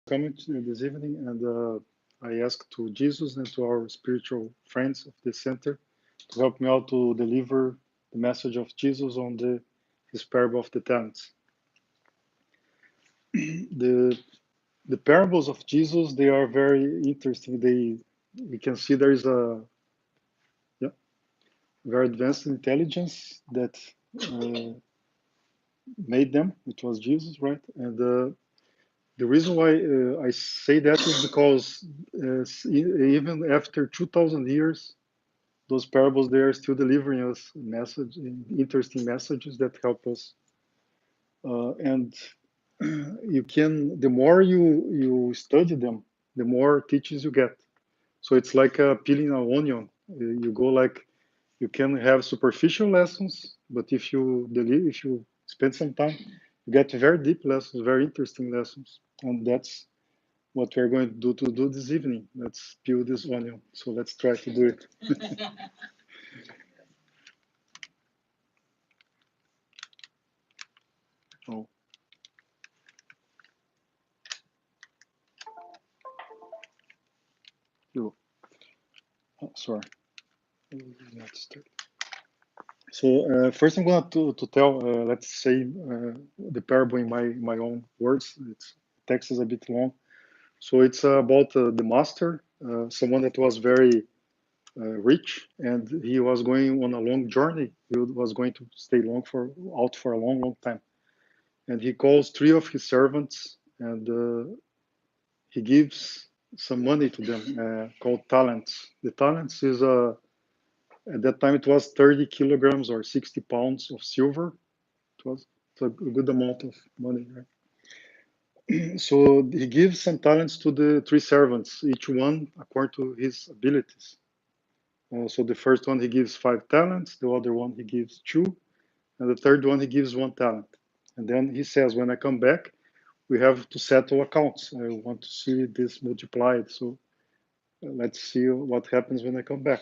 coming this evening, and I asked to Jesus and to our spiritual friends of the center to help me out to deliver the message of Jesus on his parable of the talents. The the parables of Jesus, they are very interesting. We can see there is a, yeah, very advanced intelligence that uh, made them. It was Jesus, right? And the reason why I say that is because even after 2,000 years, those parables, they are still delivering us interesting messages that help us. And you can, the more you study them, the more teachings you get. So it's like peeling an onion. You go like, you can have superficial lessons, but if you spend some time, you get very deep lessons, very interesting lessons, and that's what we're going to do this evening. Let's peel this onion. So let's try to do it. Oh, you. Oh, sorry. Let's start. So first, I'm going to tell. Let's say the parable in my own words. It's text is a bit long. So it's about the master, someone that was very rich, and he was going on a long journey. He was going to stay out for a long time, and he calls three of his servants, and he gives some money to them, called talents. The talents is at that time it was 30 kilograms or 60 pounds of silver. It was a good amount of money, right? So he gives some talents to the three servants, each one according to his abilities. So the first one he gives 5 talents, the other one he gives 2, and the third one he gives 1 talent. And then he says, when I come back, we have to settle accounts. I want to see this multiplied. So let's see what happens when I come back.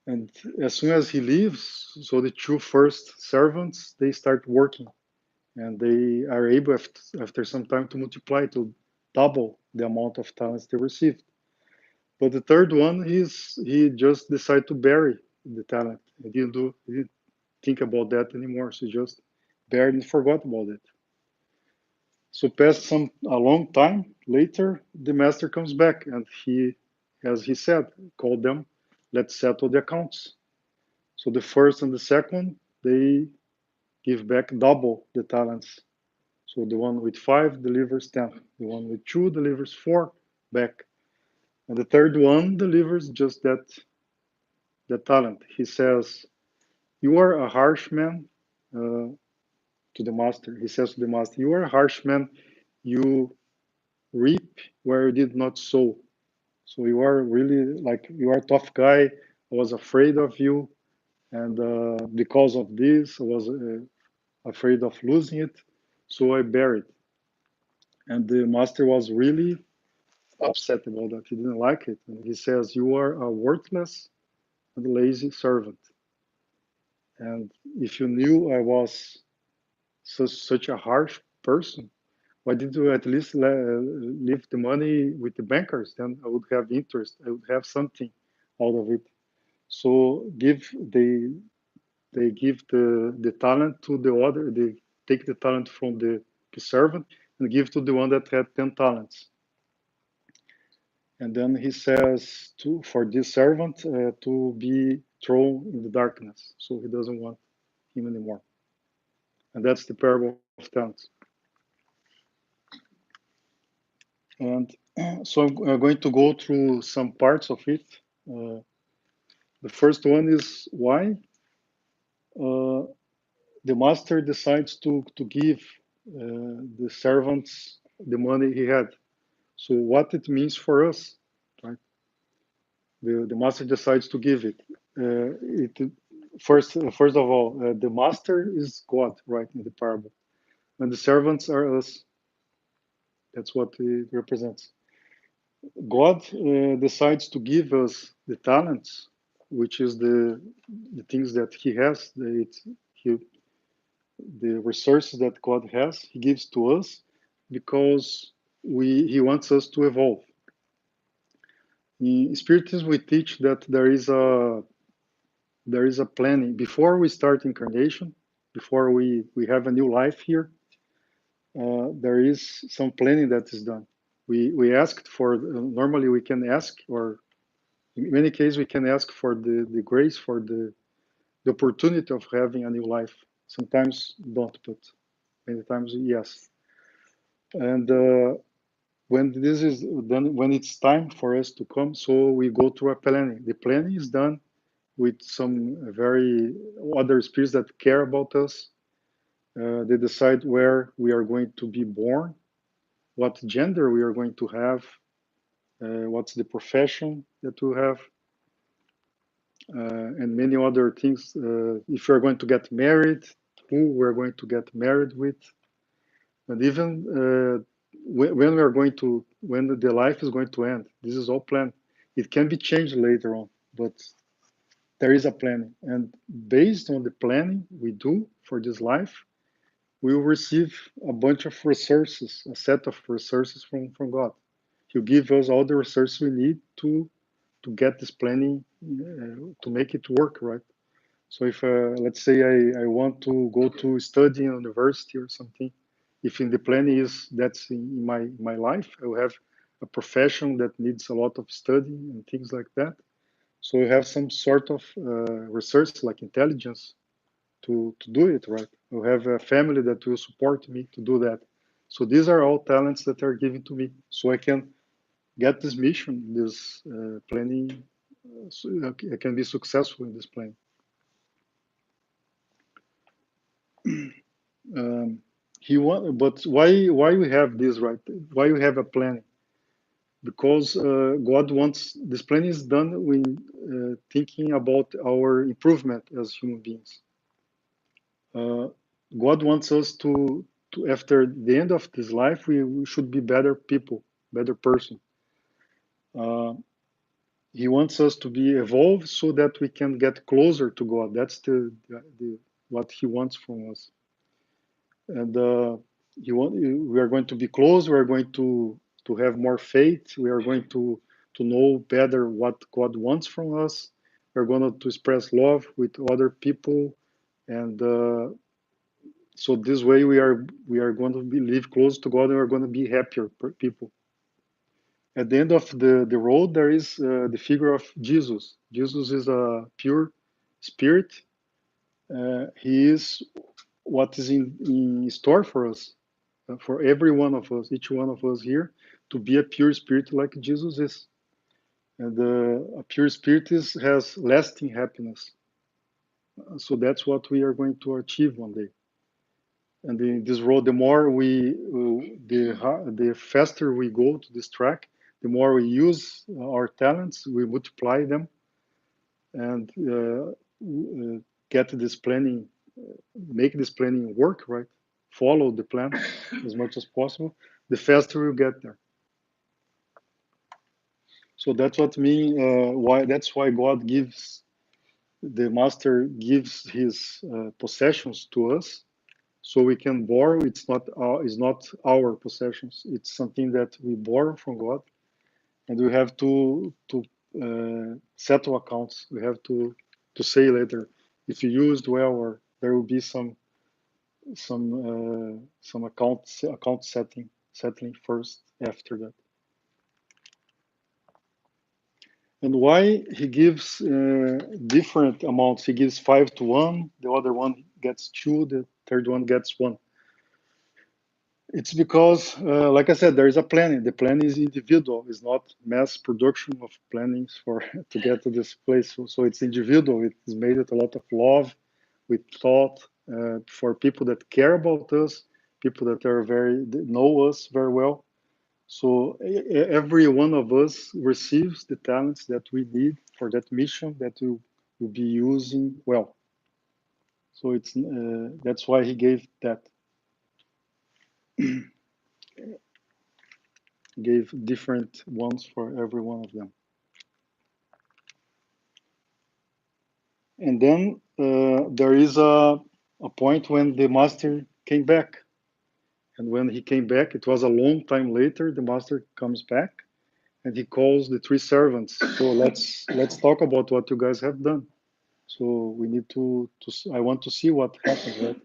And as soon as he leaves, so the two first servants, they start working, and they are able after some time to multiply, to double the amount of talents they received. But the third one, he just decided to bury the talent. He didn't think about that anymore. So he just buried and forgot about it. So past a long time later, the master comes back, and he, as he said, called them, let's settle the accounts. So the first and the second, they give back double the talents. So the one with 5 delivers 10. The one with 2 delivers 4 back. And the third one delivers just that talent. He says, you are a harsh man, uh, to the master. He says to the master, you are a harsh man. You reap where you did not sow. So you are really like, you are a tough guy. I was afraid of you. And because of this, I was afraid of losing it. So I buried. And the master was really upset about that. He didn't like it. And he says, you are a worthless and lazy servant. And if you knew I was such a harsh person, why did you at least leave the money with the bankers? Then I would have interest. I would have something out of it. So they give the talent to the other. They take the talent from the servant and give to the one that had 10 talents. And then he says for this servant to be thrown in the darkness. So he doesn't want him anymore. And that's the parable of talents. And so I'm going to go through some parts of it. Uh, the first one is why uh, the master decides to give the servants the money he had. So what it means for us, right? The master decides to give it. It first of all, the master is God, right, in the parable, and the servants are us. That's what it represents. God decides to give us the talents, which is the things that He has, the resources that God has. He gives to us because he wants us to evolve. In Spiritism, we teach that there is a planning before we start incarnation, before we have a new life here. There is some planning that is done. We asked for, normally we can ask, or in many cases we can ask for the grace, for the opportunity of having a new life. Sometimes don't, but many times yes. And when this is done, when it's time for us to come, so we go through a planning. The planning is done with some very other spirits that care about us. They decide where we are going to be born, what gender we are going to have, what's the profession that we have, and many other things. If we're going to get married, who we're going to get married with, and even when we are going to, when the life is going to end. This is all planned. It can be changed later on, but there is a planning, and based on the planning we do for this life, we will receive a bunch of resources, a set of resources from God. He'll give us all the resources we need to get this planning, to make it work, right? So if, let's say I want to go to study in university or something, if in the plan is that's in my life, I will have a profession that needs a lot of study and things like that. So we have some sort of research like intelligence to do it, right? I have a family that will support me to do that. So these are all talents that are given to me. So I can get this mission, this planning, so I can be successful in this plan. Um, but why we have this, right? Why we have a plan? Because God wants, this plan is done when thinking about our improvement as human beings. Uh, God wants us to after the end of this life, we should be better people, better person. Uh, he wants us to be evolved so that we can get closer to God. That's the what He wants from us. And we are going to be close. We are going to have more faith. We are going to know better what God wants from us. We're going to express love with other people, and so this way we are going to live close to God, and we're going to be happier people. At the end of the road, there is the figure of Jesus. Jesus is a pure spirit. He is what is in store for us, for every one of us, each one of us here, to be a pure spirit like Jesus is. And a pure spirit has lasting happiness. So that's what we are going to achieve one day. And in this road, the more the faster we go to this track, the more we use our talents, we multiply them, and get this planning, make this planning work, right? Follow the plan as much as possible. The faster you get there. So that's what mean. Why that's why God gives, the master gives his possessions to us, so we can borrow. It's not our possessions. It's something that we borrow from God, and we have to settle accounts. We have to say later if you used well, or there will be some account settling first after that. And why he gives different amounts? He gives 5 to 1, the other one gets 2, the third one gets 1. It's because, like I said, there is a planning. The plan is individual. It's not mass production of plannings for to get to this place. So it's individual. It is made with a lot of love, with thought, for people that care about us, people that that know us very well. So every one of us receives the talents that we need for that mission that we will be using well. So that's why he gave that. Gave different ones for every one of them. And then there is a point when the master came back, And when he came back, it was a long time later, the master comes back and he calls the three servants. So let's talk about what you guys have done. So we need to I want to see what happened, right?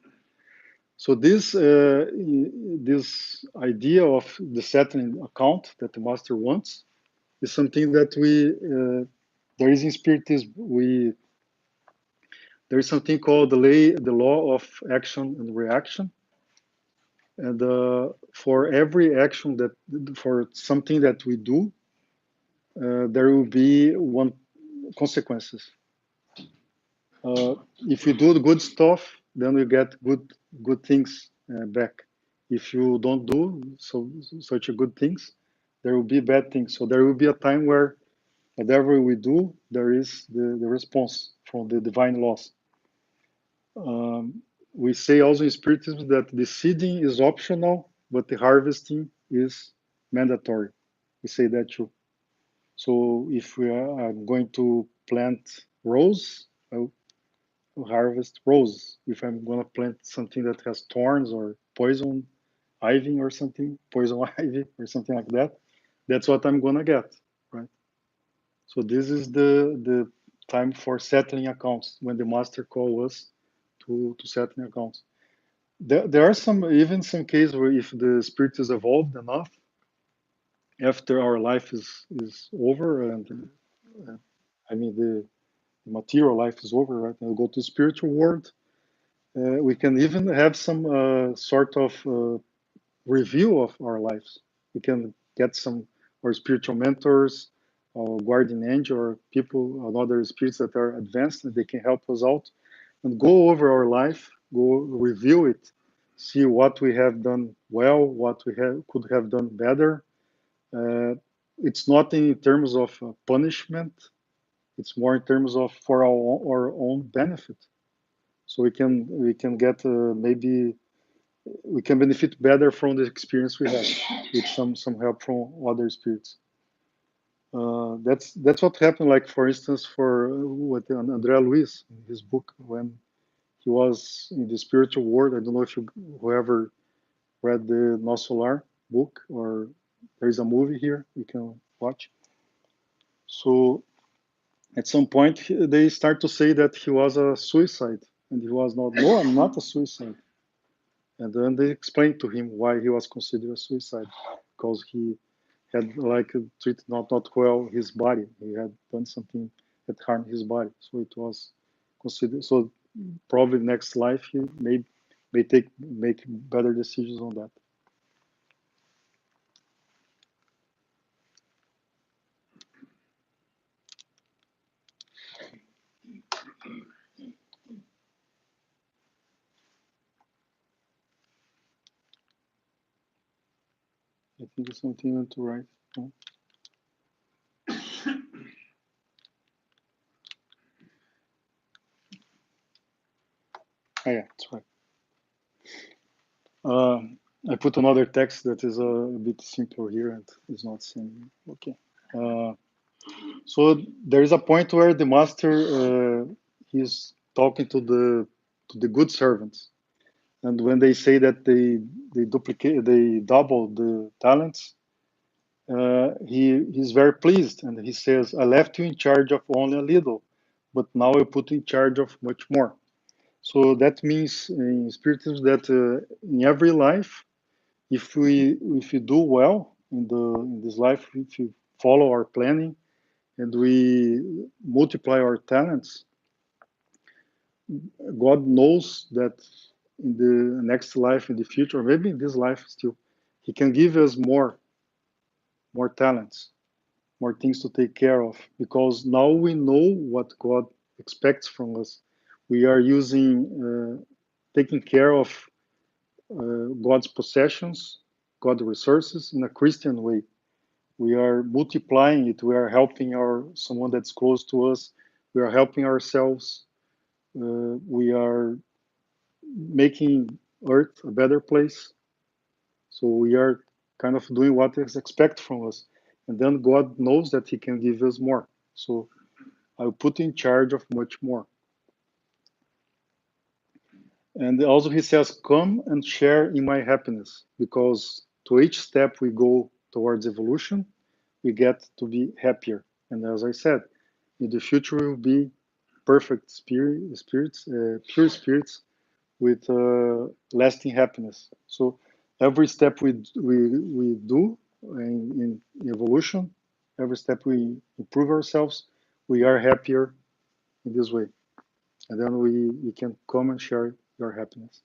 So this idea of the settling account that the master wants is something that there is in Spiritism. There is something called the law of action and reaction, and for every action for something that we do, there will be one consequences. If you do the good stuff, then you get good things back. If you don't do such a good things, there will be bad things. So there will be a time where whatever we do, there is the response from the divine laws. We say also in Spiritism that the seeding is optional, but the harvesting is mandatory. We say that too. So if we are going to plant rose, I'll harvest roses. If I'm going to plant something that has thorns or poison ivy or something, poison ivy or something like that, that's what I'm going to get, right? So this is the time for settling accounts when the master calls us to settling accounts. There are some cases where if the spirit is evolved enough, after our life is over, and I mean the material life is over, right? And we go to the spiritual world. We can even have some sort of review of our lives. We can get some or spiritual mentors or guardian angel or people and other spirits that are advanced and they can help us out and go over our life, go review it, see what we have done well, what we could have done better. Uh, it's not in terms of punishment, it's more in terms of for our own benefit. So we can get maybe we can benefit better from the experience we have with some help from other spirits. That's what happened. Like for instance, for what Andrea Luiz in his book when he was in the spiritual world. I don't know if whoever read the No Solar book or there is a movie here you can watch. So at some point they start to say that he was a suicide, and he was not. No, I'm not a suicide. And then they explained to him why he was considered a suicide, because he had like treated not well his body. He had done something that harmed his body, so it was considered. So probably next life he may make better decisions on that. I think it's something to write. No? Oh, yeah, that's right. I put another text that is a bit simpler here and is not saying okay. So there is a point where the master he's talking to the good servants, and when they say that they double the talents, he's very pleased, and he says, "I left you in charge of only a little, but now I put you in charge of much more." So that means in Spiritism that in every life, if we do well in this life, if we follow our planning and we multiply our talents, God knows that in the next life, in the future, or maybe in this life still, He can give us more talents, more things to take care of, because now we know what God expects from us. We are taking care of God's possessions, God's resources in a Christian way. We are multiplying it. We are helping someone that's close to us. We are helping ourselves. We are making Earth a better place. So we are kind of doing what is expected from us. And then God knows that He can give us more. So I'll put in charge of much more. And also he says, come and share in my happiness, because to each step we go towards evolution, we get to be happier. And as I said, in the future we will be perfect spirits, pure spirits with lasting happiness. So every step we do in evolution, every step we improve ourselves, we are happier in this way. And then we can come and share your happiness.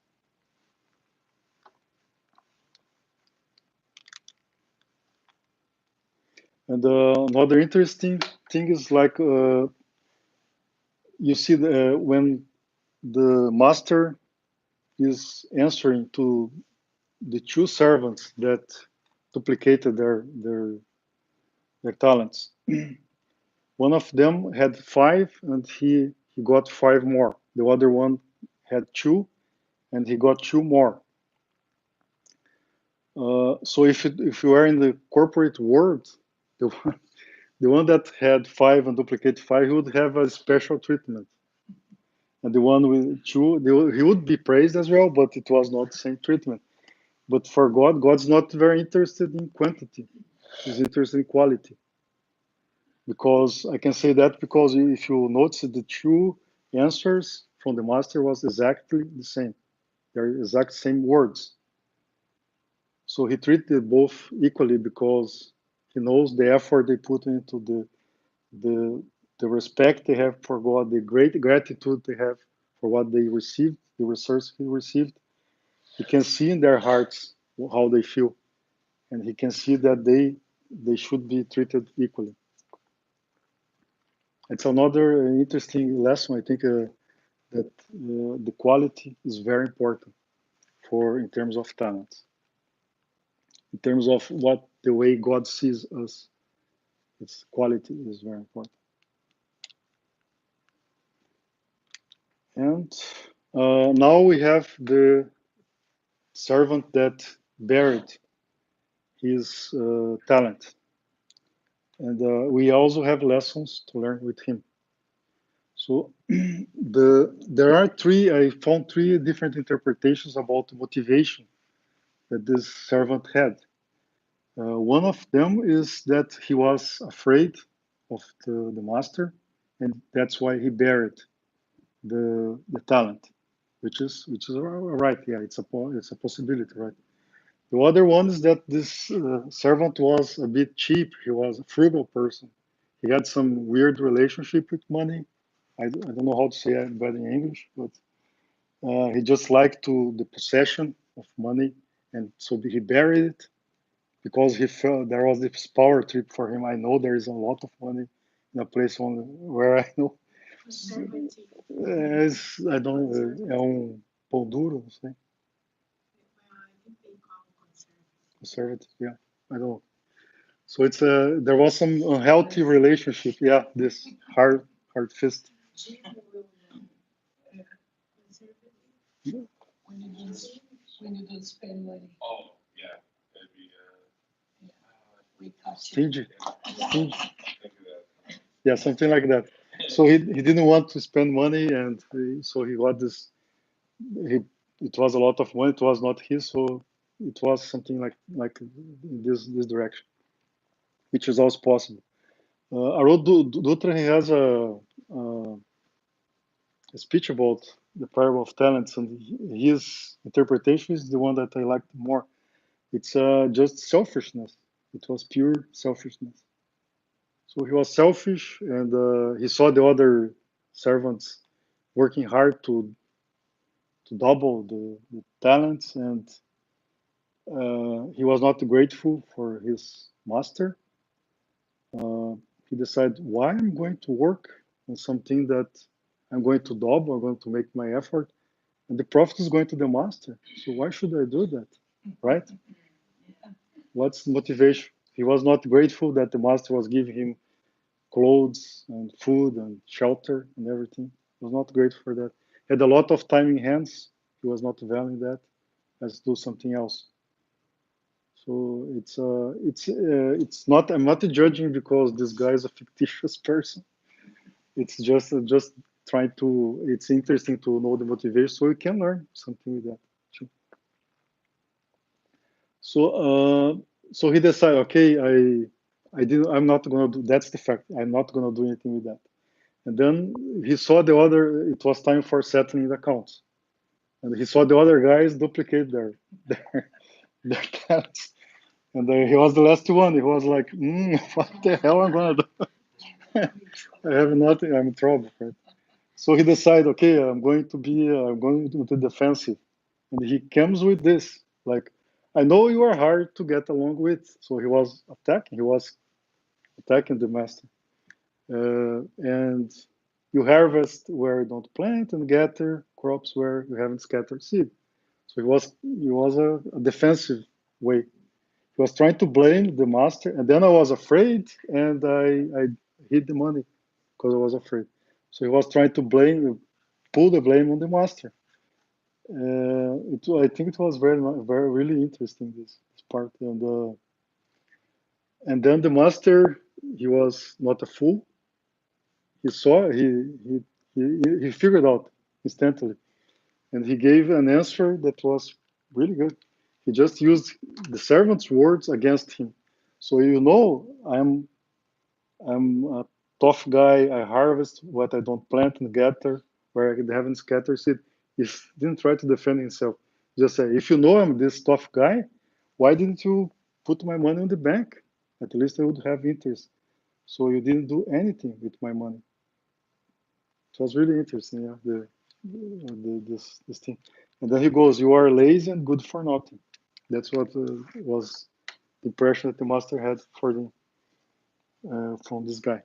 And another interesting thing is like you see when the master is answering to the two servants that duplicated their talents. One of them had five, and he got five more. The other one had two, and he got two more. So if you are in the corporate world, the one, the one that had five and duplicate five, he would have a special treatment. And the one with two, he would be praised as well, but it was not the same treatment. But for God, God's not very interested in quantity. He's interested in quality. Because I can say that because if you notice the two answers from the master was exactly the same. They're exact same words. So he treated both equally because he knows the effort they put into the the respect they have for God, the great gratitude they have for what they received, the resource he received. He can see in their hearts how they feel, and he can see that they should be treated equally. It's another interesting lesson. I think that the quality is very important for in terms of talents, in terms of what the way God sees us. Its quality is very important. And now we have the servant that buried his talent, and we also have lessons to learn with him. So there are three. I found three different interpretations about the motivation that this servant had. One of them is that he was afraid of the master, and that's why he buried the talent, which is right. Yeah, it's a possibility, right? The other one is that this servant was a bit cheap. He was a frugal person. He had some weird relationship with money. I don't know how to say it better in English, but he just liked the possession of money, and so he buried it because he felt there was this power trip for him. I know there is a lot of money in a place where I know. I don't know, é pão duro, não sei. Conservative, yeah. I don't know. So there was some unhealthy relationship. Yeah, this hard fist. Stingy. Stingy. Yeah, something like that. So he didn't want to spend money, and so he got this. He it was a lot of money. It was not his, so it was something like in this direction, which is also possible. Haroldo Dutra, he has a speech about the parable of talents, and his interpretation is the one that I liked more. It's just selfishness. It was pure selfishness. So he was selfish, and he saw the other servants working hard to double the talents, and he was not grateful for his master. Uh, he decided, why I'm going to work on something that I'm going to double, I'm going to make my effort, and the profit is going to the master. So why should I do that, right? What's the motivation? He was not grateful that the master was giving him clothes and food and shelter and everything. He was not grateful for that. He had a lot of time in hands. He was not valuing that. Let's do something else. So it's not. I'm not judging because this guy is a fictitious person. It's just trying to, it's interesting to know the motivation, so you can learn something with that too. So he decided, okay, I'm not gonna do, that's the fact, I'm not gonna do anything with that. And then he saw it was time for settling the accounts. And he saw the other guys duplicate their, their talents. And he was the last one. He was like, what the hell am I gonna do? I have nothing, I'm in trouble, right? So he decided, okay, I'm going to the defensive. And he comes with this, like, I know you are hard to get along with. So he was attacking the master. And you harvest where you don't plant and gather crops where you haven't scattered seed. So he was a defensive way. He was trying to blame the master, and then I was afraid, and I hid the money because I was afraid. So he was trying to pull the blame on the master. I think it was very really interesting this part, and then the master, he was not a fool. He saw he figured out instantly, and he gave an answer that was really good. He just used the servant's words against him. So I'm a tough guy. I harvest what I don't plant and gather where I haven't scattered seed. He didn't try to defend himself. Just say, if you know I'm this tough guy, why didn't you put my money in the bank? At least I would have interest. So you didn't do anything with my money. It was really interesting, yeah, this thing. And then he goes, "You are lazy and good for nothing." That's what was the impression that the master had for from this guy.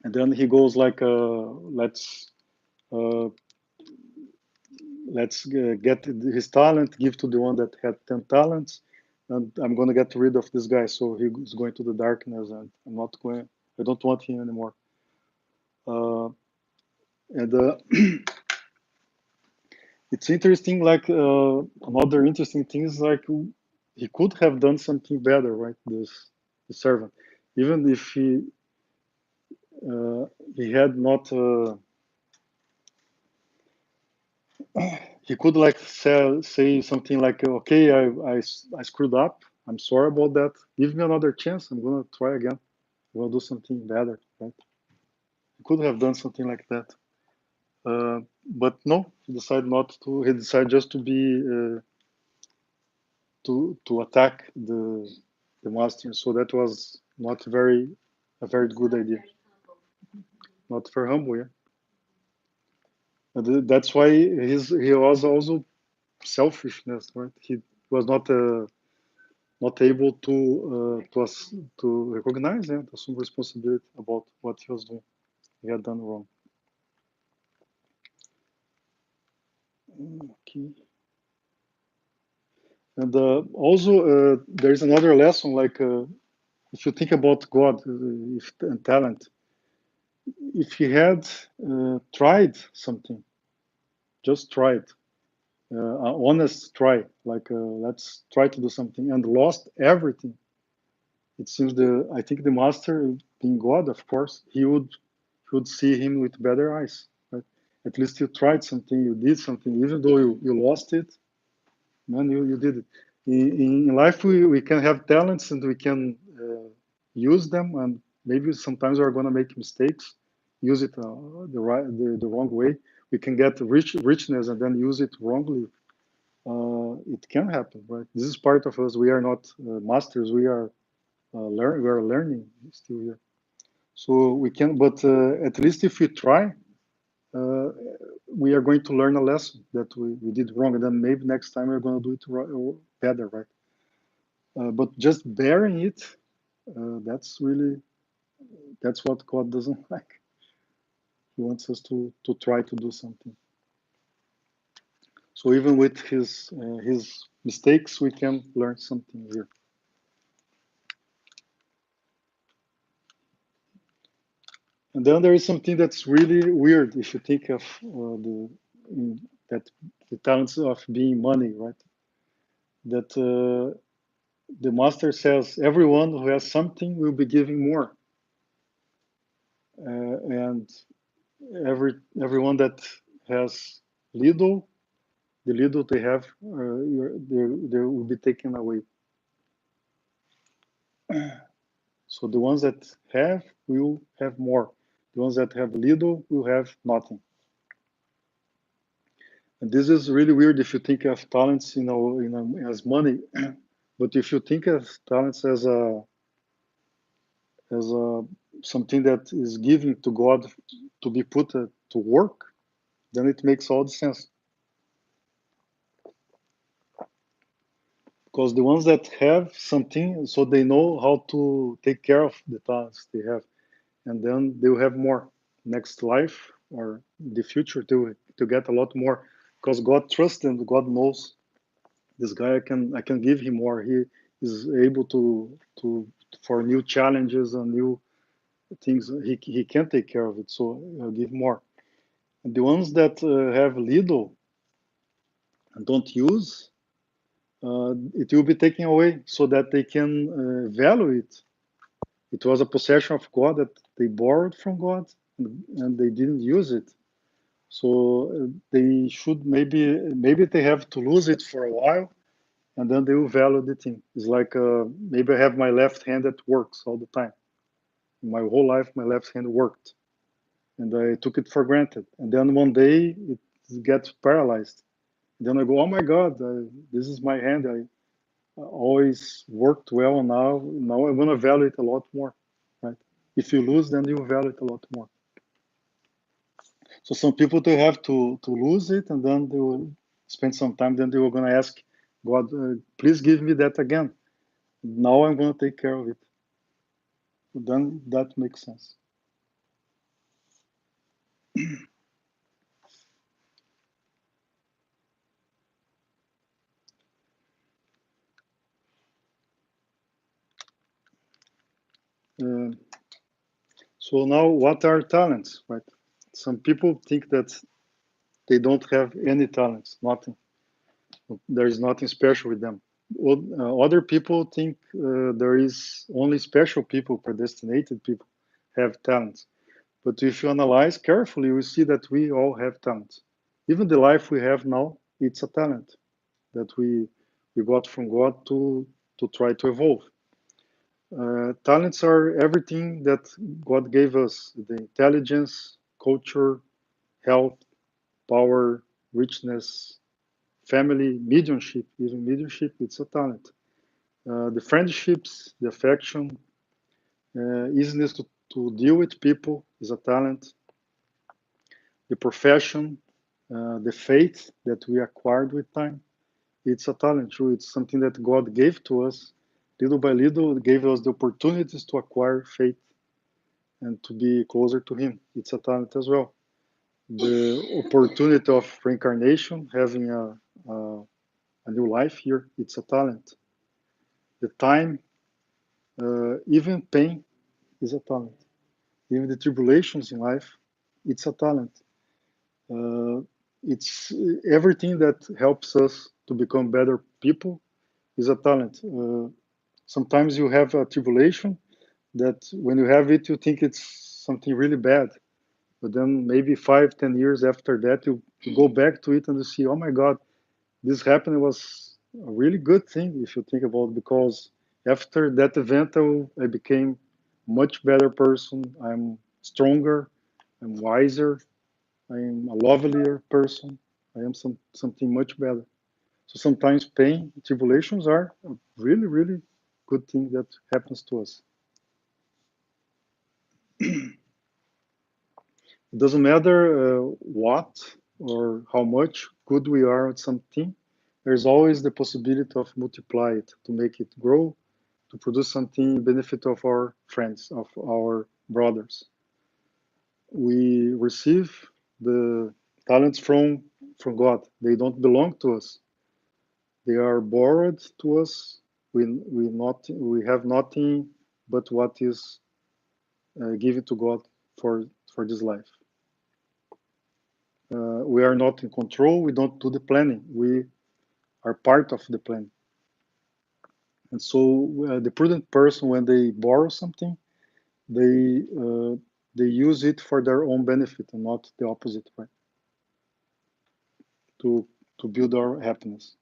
And then he goes like, uh, let's get his talent, give to the one that had 10 talents, and I'm going to get rid of this guy." So he's going to the darkness, and I don't want him anymore. Uh, and It's interesting, like another interesting thing is like he could have done something better, right? The servant, even if he had not, he could like say something like, "Okay, I screwed up. I'm sorry about that. Give me another chance. I'm gonna try again. I'm gonna do something better." Right? He could have done something like that, but no. He decided not to. He decided just to be to attack the master. So that was not a very good idea. Not very humble, yeah. And that's why he was also selfishness, right? He was not able to recognize and assume responsibility about what he was doing. He had done wrong. Okay. And also there's another lesson, like if you think about God and talent, if he had tried something, just tried, honest try, like let's try to do something, and lost everything. It seems I think the master, being God, of course, he would see him with better eyes. Right? At least you tried something, you did something, even though you lost it, man, you did it. In life, we can have talents and we can use them, and maybe sometimes we're going to make mistakes, use it the wrong way. We can get richness and then use it wrongly. It can happen, right? This is part of us. We are not masters. We are we are learning still here. So we can, but at least if we try, uh, we are going to learn a lesson that we did wrong, and then maybe next time we're going to do it better, right? But just bearing it, that's what God doesn't like. He wants us to try to do something. So even with his mistakes, we can learn something here. And then there is something that's really weird if you think of that the talents of being money, right? That the master says everyone who has something will be giving more, and everyone that has little, the little they have, they will be taken away. So the ones that have will have more. The ones that have little will have nothing. And this is really weird if you think of talents, as money. But if you think of talents as something that is given to God to be put to work, then it makes all the sense. Because the ones that have something, so they know how to take care of the talents they have, and then they will have more next life or the future to get a lot more, because God trusts them. God knows this guy. I can give him more. He is able to for new challenges and new things. He can take care of it. So I'll give more. And the ones that have little and don't use, it will be taken away so that they can value it. It was a possession of God that they borrowed from God, and they didn't use it. So they should maybe they have to lose it for a while, and then they will value the thing. It's like maybe I have my left hand that works all the time. My whole life, my left hand worked, and I took it for granted. And then one day it gets paralyzed. Then I go, oh my God, this is my hand. I always worked well. Now I'm gonna value it a lot more, right? If you lose, then you value it a lot more. So some people they have to lose it, and then they will spend some time. Then they were gonna ask God, please give me that again. Now I'm gonna take care of it. Then that makes sense. Uh, so now, what are talents, right? Some people think that they don't have any talents, nothing. There is nothing special with them. Other people think there is only special people, predestinated people, have talents. But if you analyze carefully, you will see that we all have talents. Even the life we have now, it's a talent that we got from God to try to evolve. Talents are everything that God gave us: the intelligence, culture, health, power, richness, family, mediumship. Even mediumship, it's a talent. The friendships, the affection, easiness to deal with people is a talent. The profession, the faith that we acquired with time, it's a talent too. It's something that God gave to us little by little. It gave us the opportunities to acquire faith and to be closer to Him. It's a talent as well. The opportunity of reincarnation, having a new life here, it's a talent. The time, even pain is a talent. Even the tribulations in life, it's a talent. Uh, it's everything that helps us to become better people is a talent. Sometimes you have a tribulation that when you have it, you think it's something really bad. But then maybe 5, 10 years after that, you go back to it and you see, oh my God, this happened was a really good thing if you think about it, because after that event, I became a much better person. I'm stronger, I'm wiser, I'm a lovelier person. I am something much better. So sometimes pain, tribulations are a really, really good thing that happens to us. It doesn't matter what or how much good we are at something, there's always the possibility of multiply it, to make it grow, to produce something in benefit of our friends, of our brothers. We receive the talents from God. They don't belong to us. They are borrowed to us. We have nothing but what is given to God for this life. We are not in control. We don't do the planning. We are part of the plan. And so the prudent person, when they borrow something, they they use it for their own benefit and not the opposite way, to build our happiness.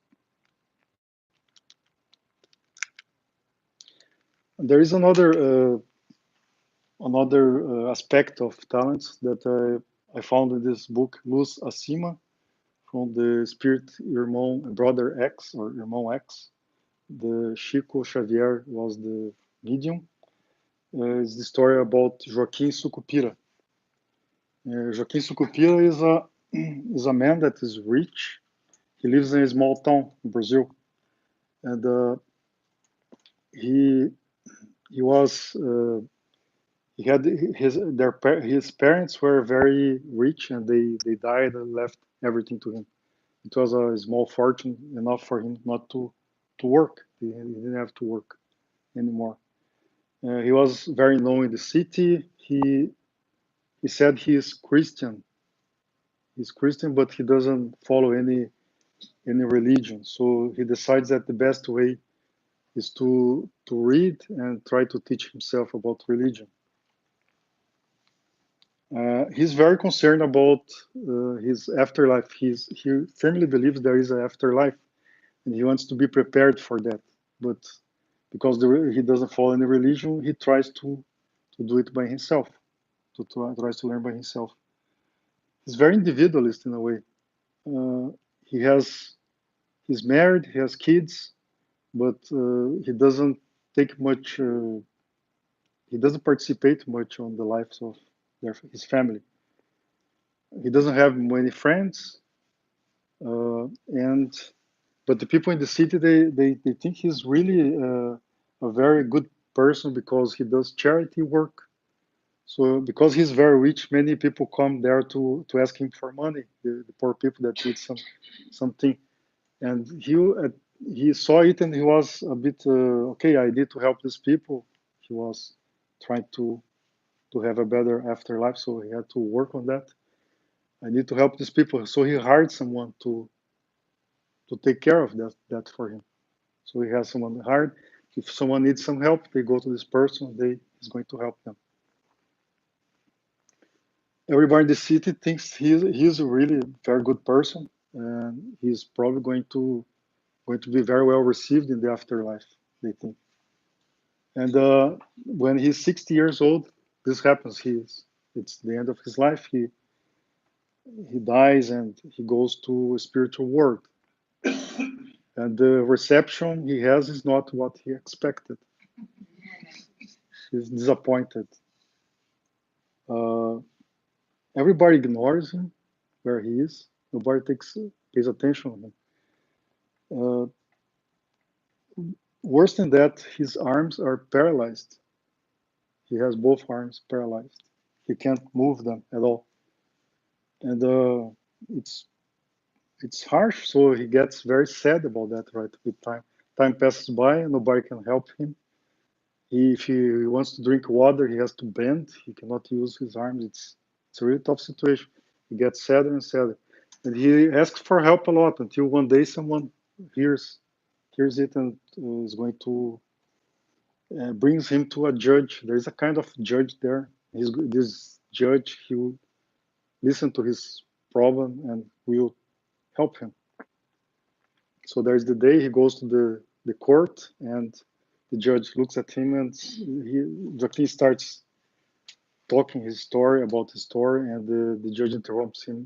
And there is another aspect of talents that I found in this book, Luz Acima, from the Spirit Irmão Brother X or Irmão X. The Chico Xavier was the medium. It's the story about Joaquim Sucupira. Joaquim Sucupira is a man that is rich. He lives in a small town in Brazil, and he he was he had his parents were very rich, and they died and left everything to him. It was a small fortune, enough for him not to work. He didn't have to work anymore. He was very known in the city. He said he is Christian. He's Christian, but he doesn't follow any religion. So he decides that the best way is to read and try to teach himself about religion. He's very concerned about his afterlife. He firmly believes there is an afterlife, and he wants to be prepared for that. But because he doesn't follow any religion, he tries to do it by himself, tries to learn by himself. He's very individualist in a way. Uh, he has he's married, he has kids, but he doesn't take much. He doesn't participate much on the lives of his family. He doesn't have many friends, and but the people in the city they think he's really a very good person because he does charity work. So because he's very rich, many people come there to ask him for money. The poor people that need something, and he saw it and he was a bit okay. I need to help these people. He was trying to have a better afterlife, so he had to work on that. I need to help these people, so he hired someone to take care of that for him. So he has someone hired. If someone needs some help, they go to this person. He's going to help them. Everybody in the city thinks he's a really very good person, and he's probably going to be very well received in the afterlife. They think. And when he's 60 years old, this happens. It's the end of his life. He dies and he goes to a spiritual world. And the reception he has is not what he expected. He's disappointed. Uh, Everybody ignores him where he is. Nobody pays attention to him. Uh, Worse than that, his arms are paralyzed. He has both arms paralyzed. He can't move them at all, and it's it's harsh. So he gets very sad about that. Right, with time passes by, and nobody can help him. If he wants to drink water, he has to bend. He cannot use his arms. It's a really tough situation. He gets sadder and sadder, and he asks for help a lot until one day someone hears it and is going to brings him to a judge. There is a kind of judge there. This judge, he will listen to his problem and will help him. So there's the day he goes to the court, and the judge looks at him, and Joaquin starts talking his story about his story, and the judge interrupts him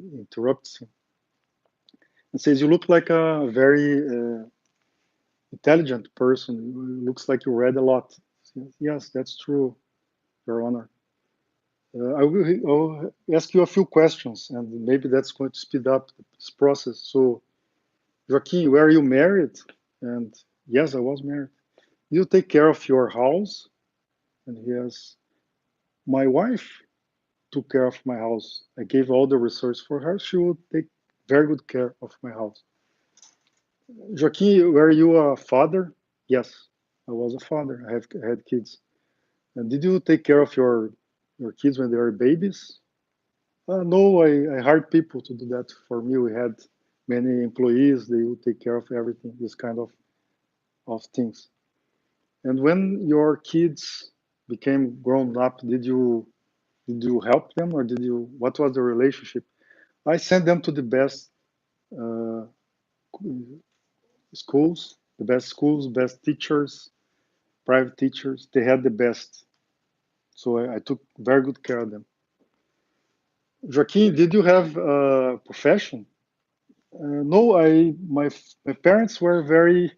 and says, "You look like a very intelligent person. It looks like you read a lot." Yes, that's true, Your Honor. I'll ask you a few questions, and maybe that's going to speed up this process. So, Joaquin, were you married? And yes, I was married. Do you take care of your house? And yes, my wife took care of my house. I gave all the resources for her. She would take very good care of my house. Joaquin, were you a father? Yes, I was a father. I had kids. And did you take care of your kids when they were babies? No, I hired people to do that for me. We had many employees. They would take care of everything, this kind of things. And when your kids became grown up, did you Did you help them, or did you? What was the relationship? I sent them to the best uh, schools, best teachers, private teachers. They had the best, so I took very good care of them. Joaquin, did you have a profession? No, my parents were very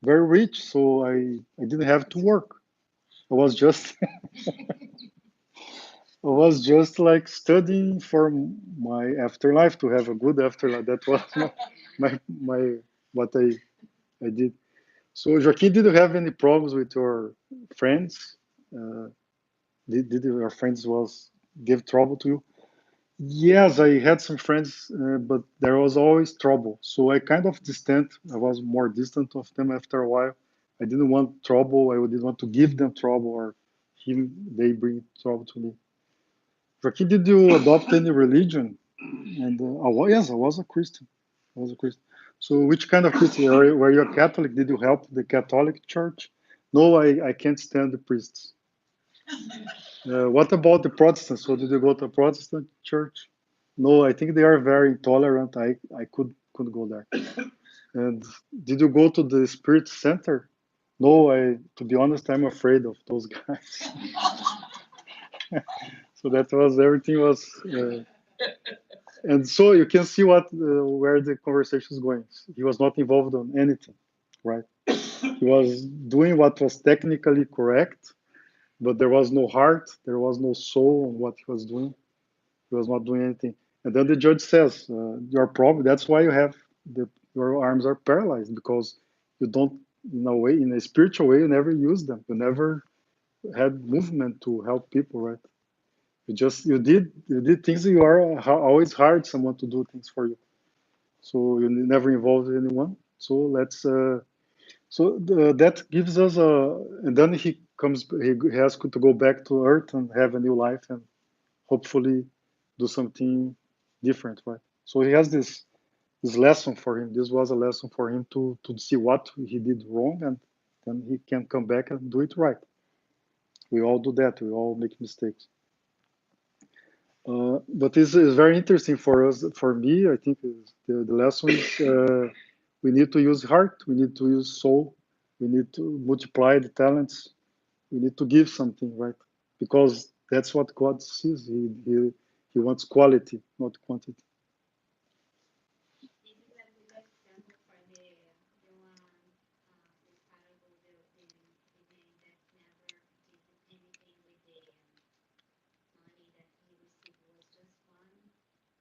rich, so I didn't have to work. I was just I was just like studying for my afterlife, to have a good afterlife. That was my what I did. So Joaquin, did you have any problems with your friends? Uh, did your friends was give trouble to you? Yes, I had some friends, but there was always trouble. So I kind of distant. I was more distant of them after a while. I didn't want trouble. I didn't want to give them trouble, or they bring trouble to me. Joaquin, did you adopt any religion? And yes, I was a Christian. I was a Christian. So which kind of Christian? Were you a Catholic? Did you help the Catholic Church? No, I can't stand the priests. What about the Protestants? So did you go to a Protestant church? No, I think they are very intolerant. I couldn't go there. And did you go to the Spirit Center? No, to be honest, I'm afraid of those guys. So that was everything was, and so you can see where the conversation is going. He was not involved on anything, right? He was doing what was technically correct, but there was no heart, there was no soul on what he was doing. He was not doing anything. And then the judge says, "Your problem. That's why you have your arms are paralyzed, because you don't, in a way, in a spiritual way, you never use them. You never had movement to help people, right? You did things. You are always hired someone to do things for you. So you never involved anyone. So that gives us and then he has to go back to Earth and have a new life and hopefully do something different, right? So he has this lesson for him. This was a lesson for him to see what he did wrong, and then he can come back and do it right. We all do that. We all make mistakes. But it's very interesting for us. For me, I think the lesson is we need to use heart. We need to use soul. We need to multiply the talents. We need to give something, right? Because that's what God sees. He wants quality, not quantity.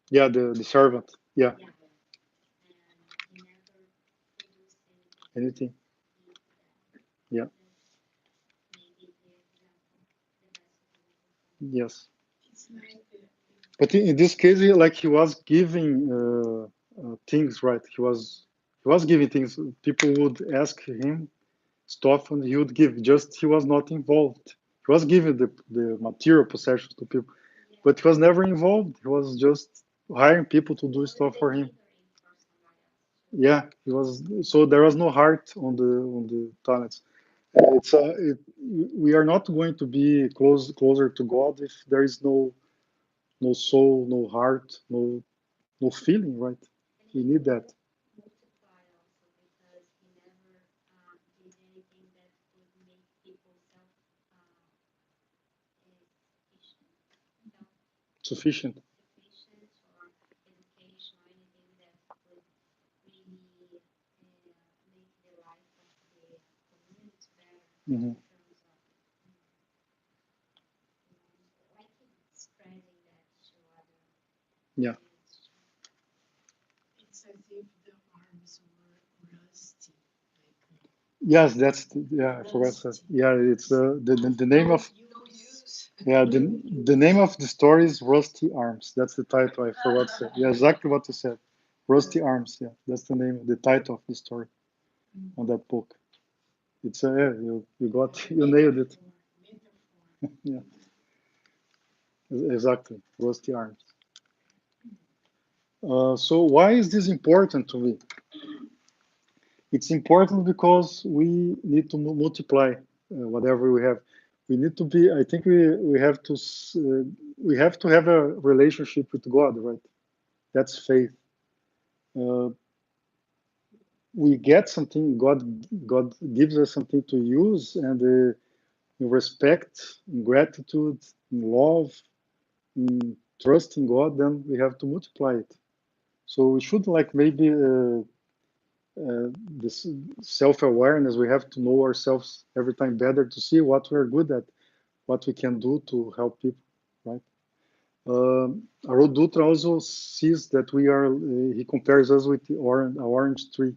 Yeah, the servant. Yeah, anything. Yeah, yes. But in this case, like he was giving things, right? He was giving things. People would ask him stuff, and he would give. Just he was not involved. He was giving the material possessions to people, but he was never involved. He was just hiring people to do stuff for him. Yeah, he was. So there was no heart on the talents. We are not going to be closer to God if there is no soul, no heart, no feeling, right? We need that. Sufficient. Hmm. Yeah. Yes, yeah. I forgot that. Yeah, it's the name of yeah the name of the story is Rusty Arms. That's the title. I forgot to say. Yeah, exactly what you said. Rusty Arms. Yeah, that's the name, the title of the story on that book. It's yeah, you got you nailed it. Yeah, exactly. Rusty Arms. So why is this important to me? It's important because we need to multiply whatever we have. we need to be. I think we have to have a relationship with God, right? That's faith. Uh, we get something. God gives us something to use, and in respect, in gratitude, in love, in trust in God, then we have to multiply it. So we should like maybe this self-awareness. We have to know ourselves every time better to see what we're good at, what we can do to help people, right? Haroldo Dutra also sees that we are. He compares us with the orange tree.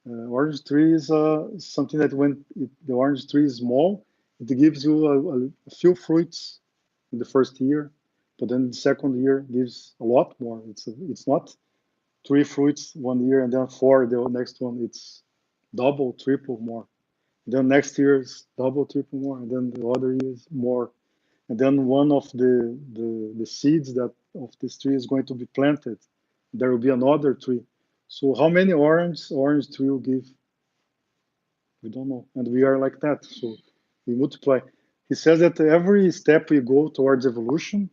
Orange tree is something that when the orange tree is small, it gives you a few fruits in the first year, but then the second year gives a lot more. It's not three fruits one year and then four the next one. It's double, triple more. Then next year is double, triple more, and then the other year is more. And then one of the seeds that of this tree is going to be planted. There will be another tree. So how many orange tree will give? We don't know, and we are like that. So we multiply. He says that every step we go towards evolution,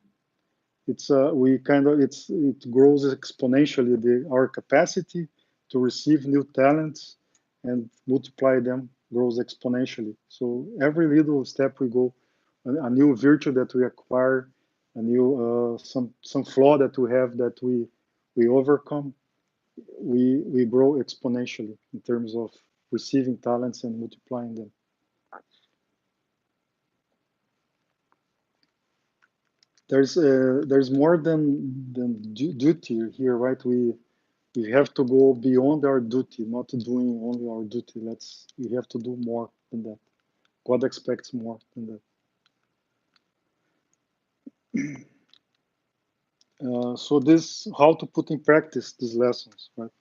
it grows exponentially. Our capacity to receive new talents and multiply them grows exponentially. So every little step we go, a new virtue that we acquire, a new some flaw that we have that we overcome, we grow exponentially in terms of receiving talents and multiplying them. There's more than duty here, right? We have to go beyond our duty, not doing only our duty. We have to do more than that. God expects more than that. So this, how to put in practice these lessons, right?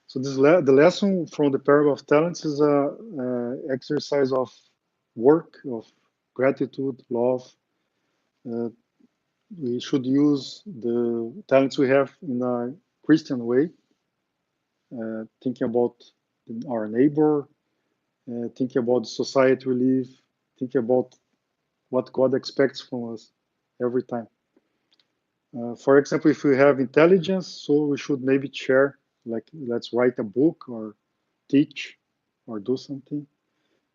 So the lesson from the parable of talents is a exercise of work, of gratitude, love. Uh, we should use the talents we have in a Christian way, thinking about our neighbor, thinking about the society we live, thinking about what God expects from us every time. For example, if we have intelligence, so we should maybe share, like let's write a book or teach or do something.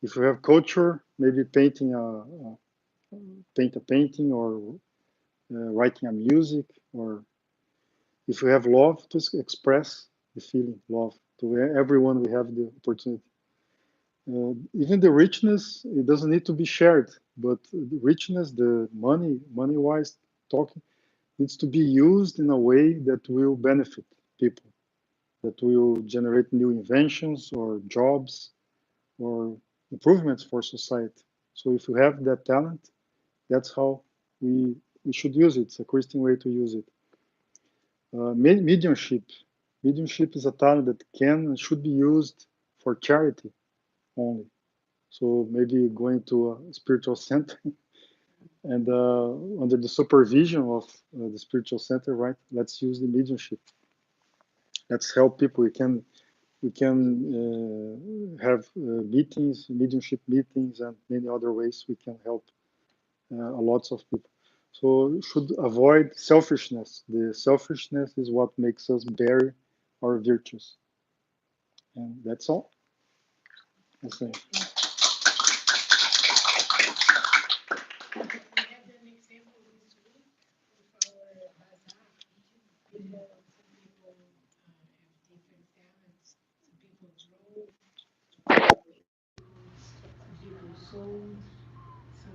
If we have culture, maybe paint a painting or writing a music, or if we have love, to express the feeling love to everyone. We have the opportunity. Even the richness, it doesn't need to be shared, but the richness, the money wise talking, needs to be used in a way that will benefit people, that will generate new inventions or jobs or improvements for society. So if you have that talent, that's how we should use it. It's a Christian way to use it. Mediumship. Mediumship is a talent that can and should be used for charity only. So maybe going to a spiritual center and under the supervision of the spiritual center, right? Let's use the mediumship. Let's help people. We can have meetings, mediumship meetings, and many other ways we can help lots of people. So should avoid selfishness. The selfishness is what makes us bury our virtues. And that's all. I say.